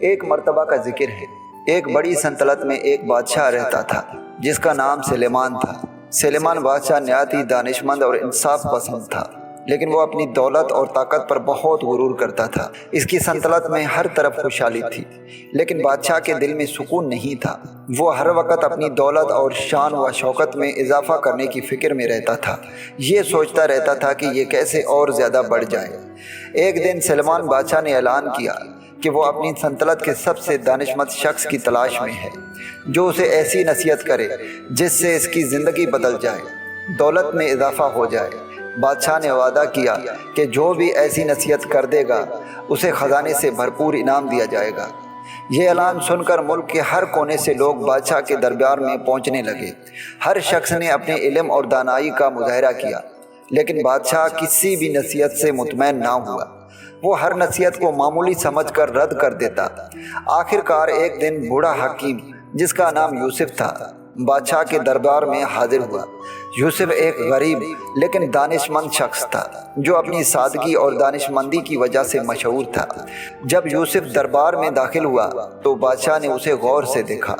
ایک مرتبہ کا ذکر ہے، ایک بڑی سلطنت میں ایک بادشاہ رہتا تھا جس کا نام سلیمان تھا۔ سلیمان بادشاہ نہایت ہی دانشمند اور انصاف پسند تھا، لیکن وہ اپنی دولت اور طاقت پر بہت غرور کرتا تھا۔ اس کی سلطنت میں ہر طرف خوشحالی تھی، لیکن بادشاہ کے دل میں سکون نہیں تھا۔ وہ ہر وقت اپنی دولت اور شان و شوکت میں اضافہ کرنے کی فکر میں رہتا تھا، یہ سوچتا رہتا تھا کہ یہ کیسے اور زیادہ بڑھ جائے۔ ایک دن سلیمان بادشاہ نے اعلان کیا کہ وہ اپنی سلطنت کے سب سے دانشمند شخص کی تلاش میں ہے، جو اسے ایسی نصیحت کرے جس سے اس کی زندگی بدل جائے، دولت میں اضافہ ہو جائے۔ بادشاہ نے وعدہ کیا کہ جو بھی ایسی نصیحت کر دے گا اسے خزانے سے بھرپور انعام دیا جائے گا۔ یہ اعلان سن کر ملک کے ہر کونے سے لوگ بادشاہ کے دربار میں پہنچنے لگے۔ ہر شخص نے اپنے علم اور دانائی کا مظاہرہ کیا، لیکن بادشاہ کسی بھی نصیحت سے مطمئن نہ ہوا۔ وہ ہر نصیحت کو معمولی سمجھ کر رد کر دیتا۔ آخر کار ایک دن بوڑھا حکیم جس کا نام یوسف تھا بادشاہ کے دربار میں حاضر ہوا۔ یوسف ایک غریب لیکن دانشمند شخص تھا جو اپنی سادگی اور دانشمندی کی وجہ سے مشہور تھا۔ جب یوسف دربار میں داخل ہوا تو بادشاہ نے اسے غور سے دیکھا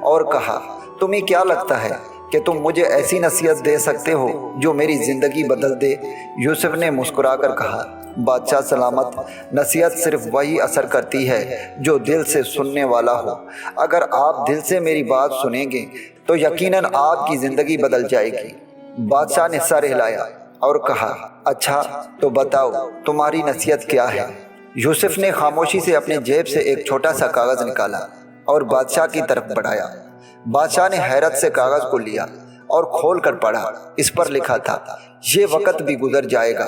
اور کہا، تمہیں کیا لگتا ہے کہ تم مجھے ایسی نصیحت دے سکتے ہو جو میری زندگی بدل دے؟ یوسف نے مسکرا کر کہا، بادشاہ سلامت، نصیحت صرف وہی اثر کرتی ہے جو دل سے سننے والا ہو۔ اگر آپ دل سے میری بات سنیں گے تو یقیناً آپ کی زندگی بدل جائے گی۔ بادشاہ نے سر ہلایا اور کہا، اچھا تو بتاؤ تمہاری نصیحت کیا ہے؟ یوسف نے خاموشی سے اپنے جیب سے ایک چھوٹا سا کاغذ نکالا اور بادشاہ کی طرف بڑھایا۔ بادشاہ نے حیرت سے کاغذ کو لیا اور کھول کر پڑھا۔ اس پر لکھا تھا، یہ وقت بھی گزر جائے گا۔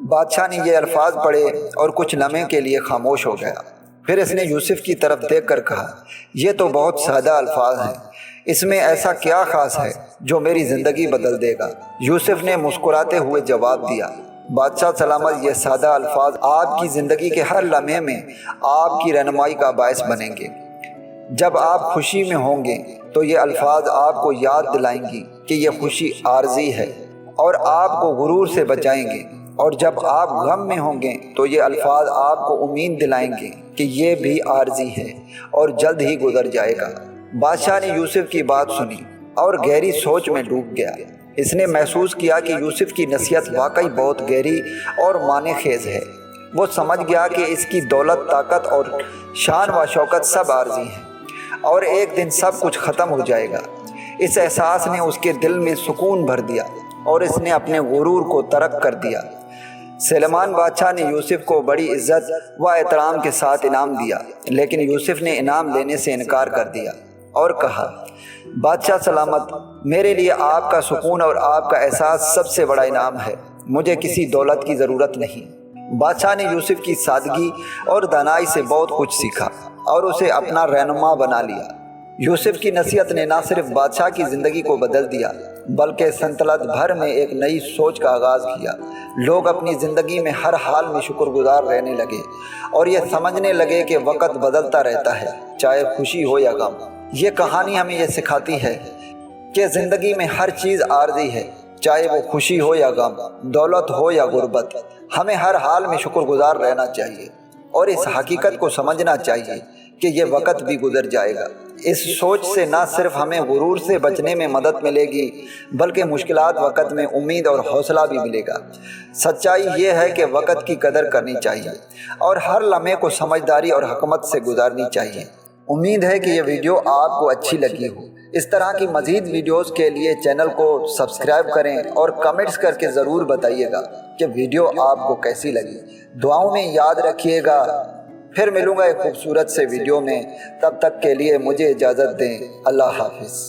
بادشاہ نے یہ الفاظ پڑھے اور کچھ لمحے کے لیے خاموش ہو گیا۔ پھر اس نے یوسف کی طرف دیکھ کر کہا، یہ تو بہت سادہ الفاظ ہیں، اس میں ایسا کیا خاص ہے جو میری زندگی بدل دے گا؟ یوسف نے مسکراتے ہوئے جواب دیا، بادشاہ سلامت، یہ سادہ الفاظ آپ کی زندگی کے ہر لمحے میں آپ کی رہنمائی کا باعث بنیں گے۔ جب آپ خوشی میں ہوں گے تو یہ الفاظ آپ کو یاد دلائیں گی کہ یہ خوشی عارضی ہے اور آپ کو غرور سے بچائیں گے، اور جب آپ غم میں ہوں گے تو یہ الفاظ آپ کو امید دلائیں گے کہ یہ بھی عارضی ہے اور جلد ہی گزر جائے گا۔ بادشاہ نے یوسف کی بات سنی اور گہری سوچ میں ڈوب گیا۔ اس نے محسوس کیا کہ یوسف کی نصیحت واقعی بہت گہری اور معنی خیز ہے۔ وہ سمجھ گیا کہ اس کی دولت، طاقت اور شان و شوکت سب عارضی ہیں اور ایک دن سب کچھ ختم ہو جائے گا۔ اس احساس نے اس کے دل میں سکون بھر دیا اور اس نے اپنے غرور کو ترک کر دیا۔ سلیمان بادشاہ نے یوسف کو بڑی عزت و احترام کے ساتھ انعام دیا، لیکن یوسف نے انعام لینے سے انکار کر دیا اور کہا، بادشاہ سلامت، میرے لیے آپ کا سکون اور آپ کا احساس سب سے بڑا انعام ہے، مجھے کسی دولت کی ضرورت نہیں۔ بادشاہ نے یوسف کی سادگی اور دانائی سے بہت کچھ سیکھا اور اسے اپنا رہنما بنا لیا۔ یوسف کی نصیحت نے نہ صرف بادشاہ کی زندگی کو بدل دیا بلکہ سلطنت بھر میں ایک نئی سوچ کا آغاز کیا۔ لوگ اپنی زندگی میں ہر حال میں شکر گزار رہنے لگے اور یہ سمجھنے لگے کہ وقت بدلتا رہتا ہے، چاہے خوشی ہو یا غم۔ یہ کہانی ہمیں یہ سکھاتی ہے کہ زندگی میں ہر چیز عارضی ہے، چاہے وہ خوشی ہو یا غم، دولت ہو یا غربت۔ ہمیں ہر حال میں شکر گزار رہنا چاہیے اور اس حقیقت کو سمجھنا چاہیے کہ یہ وقت بھی گزر جائے گا۔ اس سوچ سے نہ صرف ہمیں غرور سے بچنے میں مدد ملے گی بلکہ مشکلات وقت میں امید اور حوصلہ بھی ملے گا۔ سچائی یہ ہے کہ وقت کی قدر کرنی چاہیے اور ہر لمحے کو سمجھداری اور حکمت سے گزارنی چاہیے۔ امید ہے کہ یہ ویڈیو آپ کو اچھی لگی ہو۔ اس طرح کی مزید ویڈیوز کے لیے چینل کو سبسکرائب کریں اور کمنٹس کر کے ضرور بتائیے گا کہ ویڈیو آپ کو کیسی لگی۔ دعاؤں میں یاد رکھیے گا۔ پھر ملوں گا ایک خوبصورت سے ویڈیو میں، تب تک کے لیے مجھے اجازت دیں۔ اللہ حافظ۔